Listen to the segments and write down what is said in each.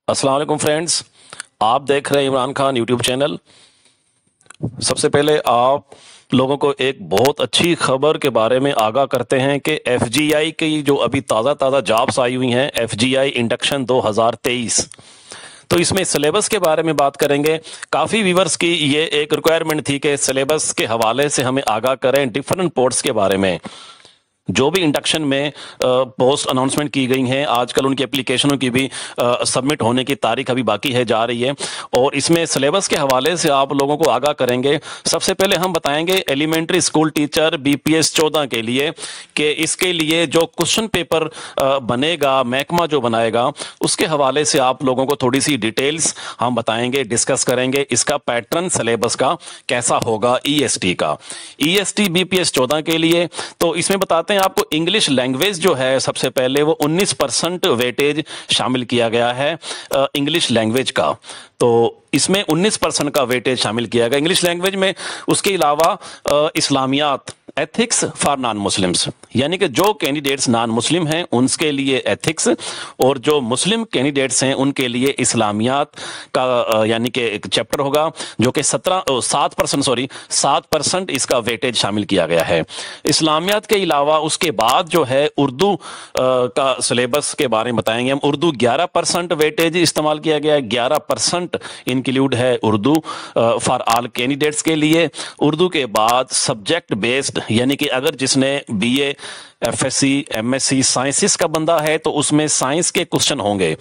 अस्सलाम वालेकुम फ्रेंड्स, आप देख रहे हैं इमरान खान यूट्यूब चैनल। सबसे पहले आप लोगों को एक बहुत अच्छी खबर के बारे में आगाह करते हैं कि एफजीआई की जो अभी ताज़ा जॉब्स आई हुई हैं, एफजीआई इंडक्शन 2023, तो इसमें सिलेबस के बारे में बात करेंगे। काफ़ी व्यूवर्स की ये एक रिक्वायरमेंट थी कि सिलेबस के हवाले से हमें आगाह करें डिफरेंट पोर्ट्स के बारे में। जो भी इंडक्शन में पोस्ट अनाउंसमेंट की गई हैं, आजकल उनकी एप्लीकेशनों की भी सबमिट होने की तारीख अभी बाकी है, जा रही है, और इसमें सिलेबस के हवाले से आप लोगों को आगाह करेंगे। सबसे पहले हम बताएंगे एलिमेंट्री स्कूल टीचर बीपीएस 14 के लिए कि इसके लिए जो क्वेश्चन पेपर बनेगा, महकमा जो बनाएगा, उसके हवाले से आप लोगों को थोड़ी सी डिटेल्स हम बताएंगे, डिस्कस करेंगे। इसका पैटर्न सिलेबस का कैसा होगा ईएसटी का, ईएसटी बीपीएस 14 के लिए। तो इसमें बताते हैं आपको इंग्लिश लैंग्वेज जो है, सबसे पहले वो 19% वेटेज शामिल किया गया है इंग्लिश लैंग्वेज का। तो इसमें 19% का वेटेज शामिल किया गया इंग्लिश लैंग्वेज में। उसके अलावा इस्लामियात, एथिक्स फॉर नॉन मुस्लिम्स, यानी कि जो कैंडिडेट्स नॉन मुस्लिम हैं उनके लिए एथिक्स, और जो मुस्लिम कैंडिडेट्स हैं उनके लिए इस्लामियात का यानी कि एक चैप्टर होगा, जो कि 7% इसका वेटेज शामिल किया गया है। इस्लामियात के अलावा उसके बाद जो है उर्दू का सिलेबस के बारे में बताएंगे हम। उर्दू 11% वेटेज इस्तेमाल किया गया है, 11% इंक्लूड है उर्दू फॉर ऑल कैंडिडेट्स के लिए। उर्दू के बाद सब्जेक्ट बेस्ड, यानी कि अगर जिसने बीए, एफएससी, एमएससी साइंसेस का बंदा है तो उसमें साइंस के क्वेश्चन होंगे।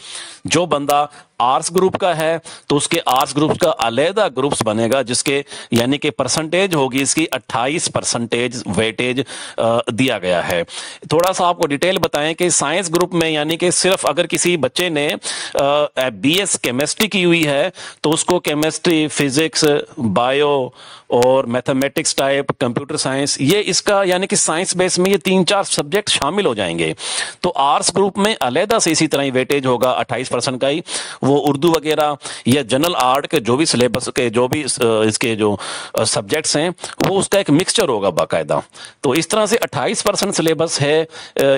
जो बंदा आर्ट्स ग्रुप का है तो उसके आर्ट्स ग्रुप का अलहदा ग्रुप्स बनेगा, जिसके यानी कि परसेंटेज होगी इसकी 28% वेटेज दिया गया है। थोड़ा सा आपको डिटेल बताएं कि साइंस ग्रुप में, यानी कि सिर्फ अगर किसी बच्चे ने बीएस केमिस्ट्री की हुई है तो उसको केमिस्ट्री, फिजिक्स, बायो और मैथमेटिक्स टाइप, कंप्यूटर साइंस, ये इसका यानी कि साइंस बेस में ये 3-4 सब्जेक्ट शामिल हो जाएंगे। तो आर्ट्स ग्रुप में अलहदा से इसी तरह ही वेटेज होगा 28% का ही। वो उर्दू वगैरह या जनरल आर्ट के जो भी सिलेबस के जो भी इसके जो सब्जेक्ट्स हैं, वो उसका एक मिक्सचर होगा बाकायदा। तो इस तरह से 28% सिलेबस है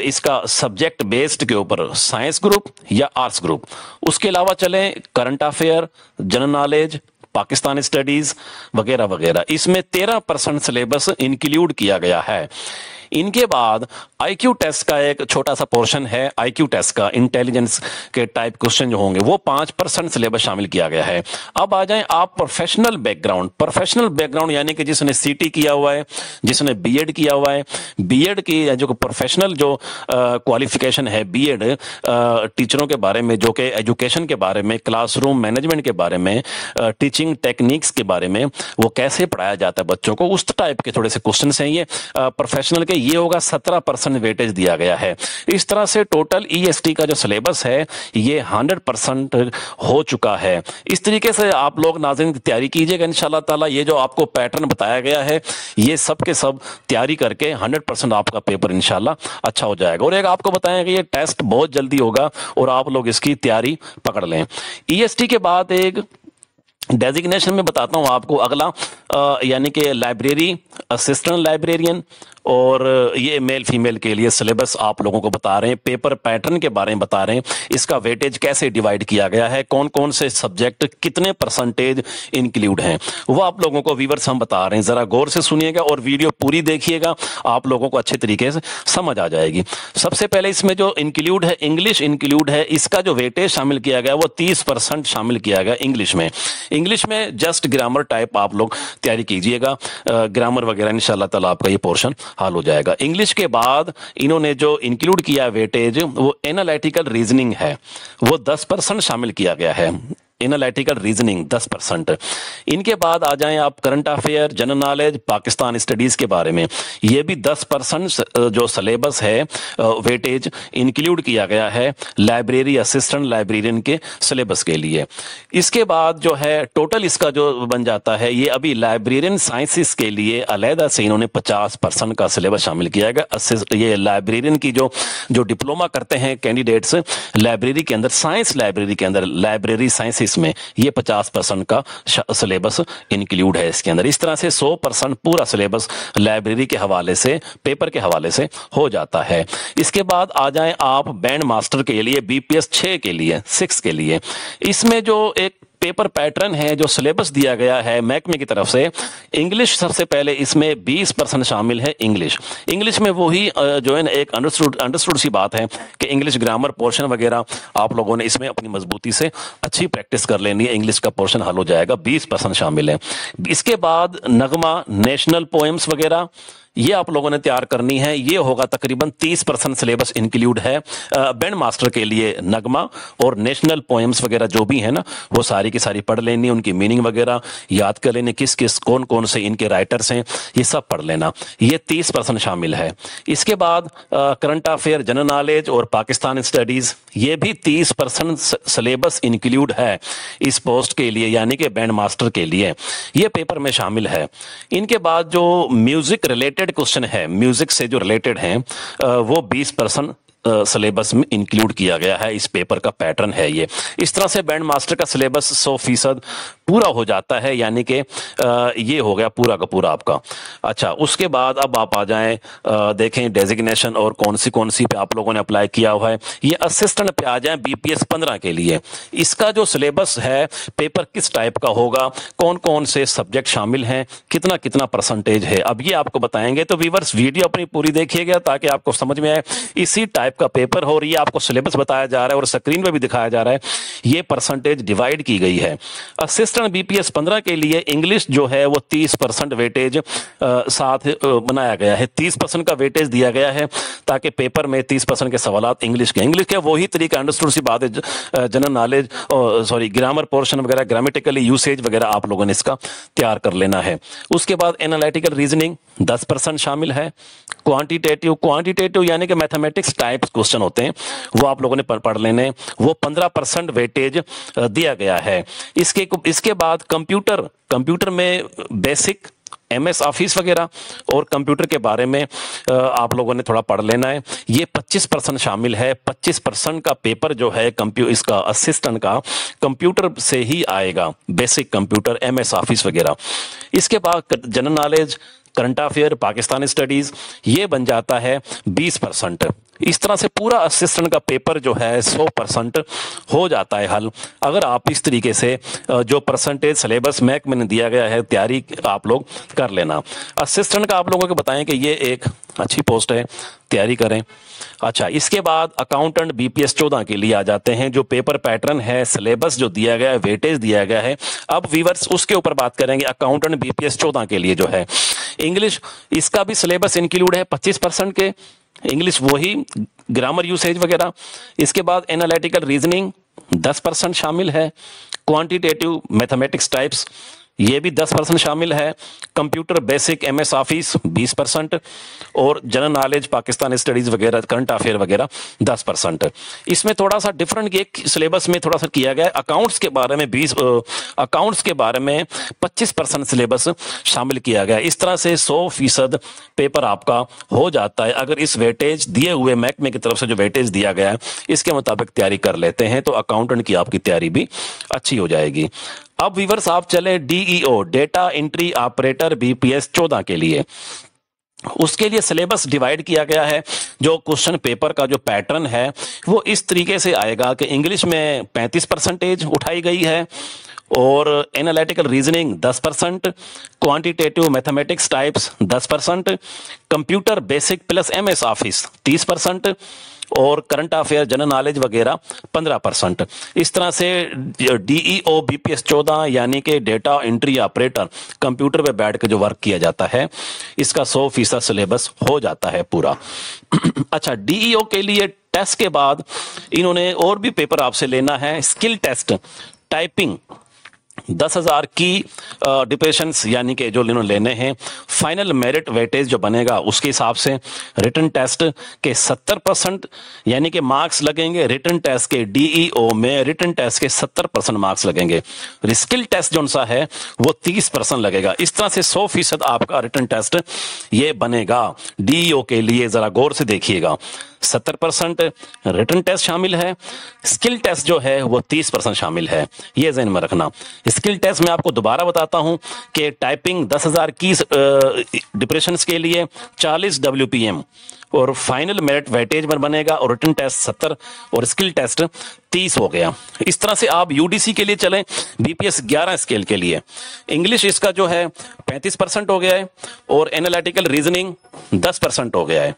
इसका सब्जेक्ट बेस्ड के ऊपर, साइंस ग्रुप या आर्ट्स ग्रुप। उसके अलावा चलें current affair, general knowledge, Pakistani studies वगैरह वगैरह, इसमें 13% सिलेबस इंक्लूड किया गया है। इनके बाद आईक्यू टेस्ट का एक छोटा सा पोर्शन है, आईक्यू टेस्ट का इंटेलिजेंस के टाइप क्वेश्चन जो होंगे, वो 5% सिलेबस शामिल किया गया है। अब आ जाएं आप प्रोफेशनल बैकग्राउंड। प्रोफेशनल बैकग्राउंड यानी कि जिसने सीटी किया हुआ है, जिसने बीएड किया हुआ है, बीएड की जो प्रोफेशनल जो क्वालिफिकेशन है बीएड टीचरों के बारे में, जो कि एजुकेशन के बारे में, क्लासरूम मैनेजमेंट के बारे में, टीचिंग टेक्निक्स के बारे में, वो कैसे पढ़ाया जाता है बच्चों को, उस टाइप के थोड़े से क्वेश्चन हैं ये प्रोफेशनल के। ये होगा 17% वेटेज दिया गया है। इस तरह से टोटल ईएसटी का जो सिलेबस है ये 100% हो चुका है। इस तरीके से आप लोग नाज़रीन की तैयारी कीजिएगा इंशाल्लाह ताला। ये जो आपको पैटर्न बताया गया है, ये सब के सब तैयारी करके 100% आपका पेपर इंशाल्लाह अच्छा हो जाएगा। और एक आपको बताएं कि ये टेस्ट बहुत जल्दी होगा और आप लोग इसकी तैयारी पकड़ लें। ईएसटी के बाद एक डेजिग्नेशन में बताता हूं आपको अगला, यानी कि लाइब्रेरी असिस्टेंट लाइब्रेरियन, और ये मेल फीमेल के लिए सिलेबस आप लोगों को बता रहे हैं, पेपर पैटर्न के बारे में बता रहे हैं, इसका वेटेज कैसे डिवाइड किया गया है, कौन कौन से सब्जेक्ट कितने परसेंटेज इंक्लूड हैं, वो आप लोगों को व्यूअर्स हम बता रहे हैं। जरा गौर से सुनिएगा और वीडियो पूरी देखिएगा, आप लोगों को अच्छे तरीके से समझ आ जाएगी। सबसे पहले इसमें जो इंक्लूड है, इंग्लिश इंक्लूड है, इसका जो वेटेज शामिल किया गया वो 30% शामिल किया गया इंग्लिश में। इंग्लिश में जस्ट ग्रामर टाइप आप लोग तैयारी कीजिएगा, ग्रामर वगैरह इंशाल्लाह ताला आपका ये पोर्शन हल हो जाएगा। इंग्लिश के बाद इन्होंने जो इंक्लूड किया वेटेज, वो एनालिटिकल रीजनिंग है, वो 10% शामिल किया गया है। Analytical reasoning 10%। इनके बाद आ जाएं आप current affair, general knowledge, Pakistan studies के बारे में, ये भी 10% जो सिलेबस है वेटेज इंक्लूड किया गया है लाइब्रेरी असिस्टेंट लाइब्रेरियन के सिलेबस के लिए। इसके बाद जो है टोटल इसका जो बन जाता है, ये अभी लाइब्रेरियन साइंसेस के लिए अलहदा से इन्होंने 50% का सिलेबस शामिल किया गया। ये लाइब्रेरियन की जो डिप्लोमा करते हैं कैंडिडेट्स लाइब्रेरी के अंदर, साइंस लाइब्रेरी के अंदर, लाइब्रेरी साइंसेस ऑफिस में, ये 50% का सिलेबस इंक्लूड है इसके अंदर। इस तरह से 100% पूरा सिलेबस लाइब्रेरी के हवाले से, पेपर के हवाले से हो जाता है। इसके बाद आ जाएं आप बैंड मास्टर के लिए, BPS 6 के लिए, 6 के लिए। इसमें जो एक पेपर पैटर्न है, जो सिलेबस दिया गया है महकमे की तरफ से, इंग्लिश सबसे पहले इसमें 20% शामिल है। इंग्लिश में वही जो है ना एक अंडरस्टूड सी बात है कि इंग्लिश ग्रामर पोर्शन वगैरह आप लोगों ने इसमें अपनी मजबूती से अच्छी प्रैक्टिस कर लेनी है, इंग्लिश का पोर्शन हल हो जाएगा, 20% शामिल है। इसके बाद नगमा, नेशनल पोएम्स वगैरह ये आप लोगों ने तैयार करनी है, ये होगा तकरीबन 30% सिलेबस इंक्लूड है बैंड मास्टर के लिए। नगमा और नेशनल पोएम्स वगैरह जो भी है ना, वो सारी की सारी पढ़ लेनी, उनकी मीनिंग वगैरह याद कर लेनी, किस किस कौन कौन से इनके राइटर्स हैं, ये सब पढ़ लेना, ये 30% शामिल है। इसके बाद करंट अफेयर, जनरल नॉलेज और पाकिस्तान स्टडीज, ये भी 30% सिलेबस इंक्लूड है इस पोस्ट के लिए, यानी कि बैंड मास्टर के लिए, ये पेपर में शामिल है। इनके बाद जो म्यूजिक रिलेटेड क्वेश्चन है, म्यूजिक से जो रिलेटेड हैं, वो 20% सिलेबस में इंक्लूड किया गया है। इस पेपर का पैटर्न है ये। इस तरह से बैंड मास्टर का सिलेबस 100% पूरा हो जाता है, यानी कि ये हो गया पूरा का पूरा आपका। अच्छा, उसके बाद अब आप आ जाएं, देखें डेजिग्नेशन और कौन सी पे आप लोगों ने अप्लाई किया हुआ है। ये असिस्टेंट पे आ जाएं BPS 15 के लिए। इसका जो सिलेबस है, पेपर किस टाइप का होगा, कौन कौन से सब्जेक्ट शामिल हैं, कितना कितना परसेंटेज है, अब ये आपको बताएंगे। तो व्यूअर्स वीडियो अपनी पूरी देखिएगा ताकि आपको समझ में आए। इसी टाइप का पेपर हो रही है, आपको सिलेबस बताया जा रहा है और स्क्रीन पे भी दिखाया जा रहा है, ये परसेंटेज डिवाइड की गई है। असिस्टेंट BPS 15 के लिए इंग्लिश जो है वो 30% वेटेज साथ बनाया गया है, 30% का वेटेज दिया गया है ताकि पेपर में 30% के सवालात इंग्लिश के वही तरीका, अंडरस्टूड सी बात है, general knowledge, sorry grammar portion वगैरह, ग्रामेटिकली यूसेज वगैरह आप लोगों ने इसका तैयार कर लेना है। उसके बाद एनालिटिकल रीजनिंग 10% शामिल है। क्वांटिटेटिव यानी कि मैथमेटिक्स टाइप्स क्वेश्चन होते हैं, वो आप लोगों ने पढ़ लेने, वो 15% वेटेज दिया गया है। इसके बाद कंप्यूटर में बेसिक, MS ऑफिस वगैरह और कंप्यूटर के बारे में आप लोगों ने थोड़ा पढ़ लेना है, ये 25% शामिल है। 25% का पेपर जो है इसका असिस्टेंट का कंप्यूटर से ही आएगा, बेसिक कंप्यूटर, MS ऑफिस वगैरह। इसके बाद general knowledge, current affair, Pakistan studies, ये बन जाता है 20%। इस तरह से पूरा असिस्टेंट का पेपर जो है 100% हो जाता है हल, अगर आप इस तरीके से जो परसेंटेज सिलेबस महकमे ने दिया गया है, तैयारी आप लोग कर लेना। असिस्टेंट का आप लोगों को बताएं कि ये एक अच्छी पोस्ट है, तैयारी करें। अच्छा, इसके बाद अकाउंटेंट BPS 14 के लिए आ जाते हैं। जो पेपर पैटर्न है, सिलेबस जो दिया गया है, वेटेज दिया गया है, अब व्यूअर्स उसके ऊपर बात करेंगे। अकाउंटेंट BPS 14 के लिए जो है इंग्लिश, इसका भी सिलेबस इंक्लूड है 25% के, इंग्लिश वही, ग्रामर यूसेज वगैरह। इसके बाद एनालिटिकल रीजनिंग 10% शामिल है। क्वांटिटेटिव मैथमेटिक्स टाइप्स, ये भी 10% शामिल है। कंप्यूटर बेसिक, MS ऑफिस 20% और जनरल नॉलेज, पाकिस्तान स्टडीज वगैरह, करंट अफेयर वगैरह 10%। इसमें थोड़ा सा डिफरेंट एक सिलेबस में थोड़ा सा किया गया है। अकाउंट्स के बारे में 25% सिलेबस शामिल किया गया है। इस तरह से 100% पेपर आपका हो जाता है अगर इस वेटेज दिए हुए महकमे की तरफ से जो वेटेज दिया गया है इसके मुताबिक तैयारी कर लेते हैं, तो अकाउंटेंट की आपकी तैयारी भी अच्छी हो जाएगी। अब व्यूअर्स आप चले DEO, data entry operator BPS 14 के लिए। उसके लिए सिलेबस डिवाइड किया गया है। जो क्वेश्चन पेपर का जो पैटर्न है वो इस तरीके से आएगा कि इंग्लिश में 35% उठाई गई है और analytical reasoning 10%, quantitative mathematics types 10%, computer basic plus MS office 30% और करंट अफेयर, जनरल नॉलेज वगैरह 15%। इस तरह से DEO BPS 14 यानी कि डेटा एंट्री ऑपरेटर, कंप्यूटर पे बैठ के जो वर्क किया जाता है, इसका 100% सिलेबस हो जाता है पूरा। अच्छा, DEO के लिए टेस्ट के बाद इन्होंने और भी पेपर आपसे लेना है। स्किल टेस्ट, टाइपिंग 10,000 की डिप्रेशंस यानी कि जो इन्होंने लेने हैं। फाइनल मेरिट वेटेज जो बनेगा उसके हिसाब से रिटन टेस्ट के 70% यानी कि मार्क्स लगेंगे। रिटन टेस्ट के DEO में रिटन टेस्ट के 70% मार्क्स लगेंगे। स्किल टेस्ट जो सा है वो 30% लगेगा। इस तरह से 100% आपका रिटन टेस्ट ये बनेगा DEO के लिए। जरा गौर से देखिएगा, 70% रिटन टेस्ट शामिल है। स्किल टेस्ट जो है वो 30% शामिल है, ये ज़हन में रखना। स्किल टेस्ट में आपको दोबारा बताता हूं कि टाइपिंग 10,000 की डिप्रेशंस के लिए 40 WPM और फाइनल मेरिट वेटेज पर बनेगा, और रिटन टेस्ट 70 और स्किल टेस्ट 30 हो गया। इस तरह से आप यूडीसी के लिए चलें, बीपीएस 11 स्केल के लिए इंग्लिश इसका जो है 35% हो गया है, और एनालिटिकल रीजनिंग 10% हो गया है।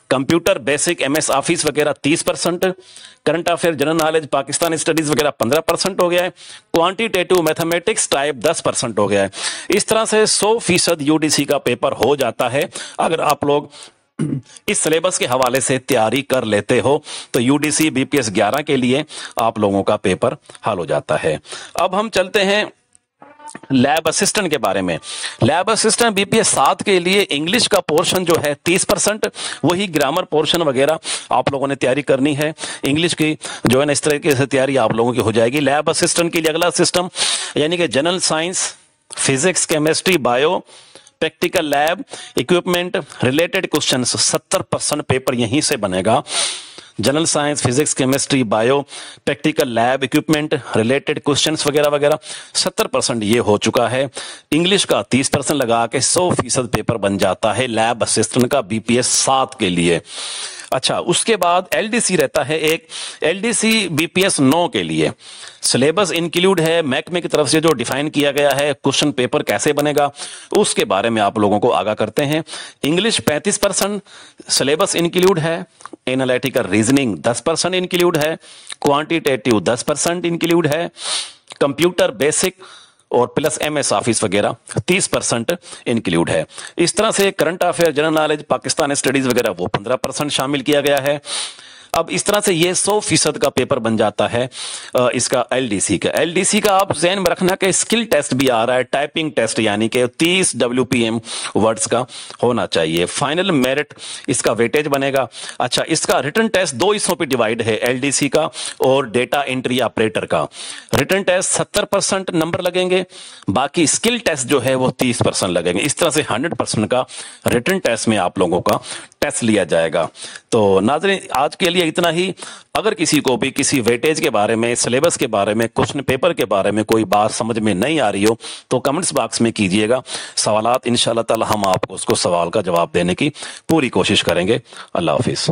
कंप्यूटर बेसिक एमएस ऑफिस वगैरह 30%, current affair general knowledge Pakistan studies वगैरह 15% हो गया है, क्वांटिटेटिव मैथमेटिक्स टाइप 10% हो गया है। इस तरह से 100% यूडीसी का पेपर हो जाता है। अगर आप लोग इस सिलेबस के हवाले से तैयारी कर लेते हो तो यूडीसी बीपीएस 11 के लिए आप लोगों का पेपर हल हो जाता है। अब हम चलते हैं लैब असिस्टेंट के बारे में। लैब असिस्टेंट बीपीएस 7 के लिए इंग्लिश का पोर्शन जो है 30%, वही ग्रामर पोर्शन वगैरह आप लोगों ने तैयारी करनी है। इंग्लिश की जो है ना इस तरीके से तैयारी आप लोगों की हो जाएगी। लैब असिस्टेंट के लिए अगला सिस्टम यानी कि general science, physics, chemistry, bio, practical lab, equipment, related questions 70% paper यहीं से बनेगा। General science, physics, chemistry, bio, practical lab, equipment, related questions वगैरह वगैरह 70% ये हो चुका है। इंग्लिश का 30% लगा के 100% पेपर बन जाता है लैब असिस्टेंट का बीपीएस 7 के लिए। अच्छा, उसके बाद एलडीसी रहता है एक, एलडीसी बीपीएस 9 के लिए सिलेबस इंक्लूड है महकमे की तरफ से जो डिफाइन किया गया है। क्वेश्चन पेपर कैसे बनेगा उसके बारे में आप लोगों को आगाह करते हैं। इंग्लिश 35% सिलेबस इंक्लूड है, एनालिटिकल रीजनिंग 10% इंक्लूड है, क्वांटिटेटिव 10% इंक्लूड है, कंप्यूटर बेसिक और प्लस एमएस ऑफिस वगैरह 30% इंक्लूड है। इस तरह से current affair general knowledge Pakistan studies वगैरह वो 15% शामिल किया गया है। अब इस तरह से ये 100% का पेपर बन जाता है इसका एलडीसी का। एलडीसी का आप ज़हन में रखना कि स्किल टेस्ट भी आ रहा है, टाइपिंग टेस्ट यानी कि 30 WPM वर्ड्स का होना चाहिए। फाइनल मेरिट इसका वेटेज बनेगा। अच्छा, इसका रिटन टेस्ट 2 हिस्सों पे डिवाइड है, एलडीसी का और डेटा एंट्री ऑपरेटर का। रिटन टेस्ट 70% नंबर लगेंगे, बाकी स्किल टेस्ट जो है वो 30% लगेंगे। इस तरह से 100% का रिटन टेस्ट में आप लोगों का टेस्ट लिया जाएगा। तो नाज़रीन, आज के लिए इतना ही। अगर किसी को भी किसी वेटेज के बारे में, सिलेबस के बारे में, क्वेश्चन पेपर के बारे में कोई बात समझ में नहीं आ रही हो तो कमेंट्स बॉक्स में कीजिएगा सवालात, इंशाल्लाह ताला हम आपको उसको सवाल का जवाब देने की पूरी कोशिश करेंगे। अल्लाह हाफिज़।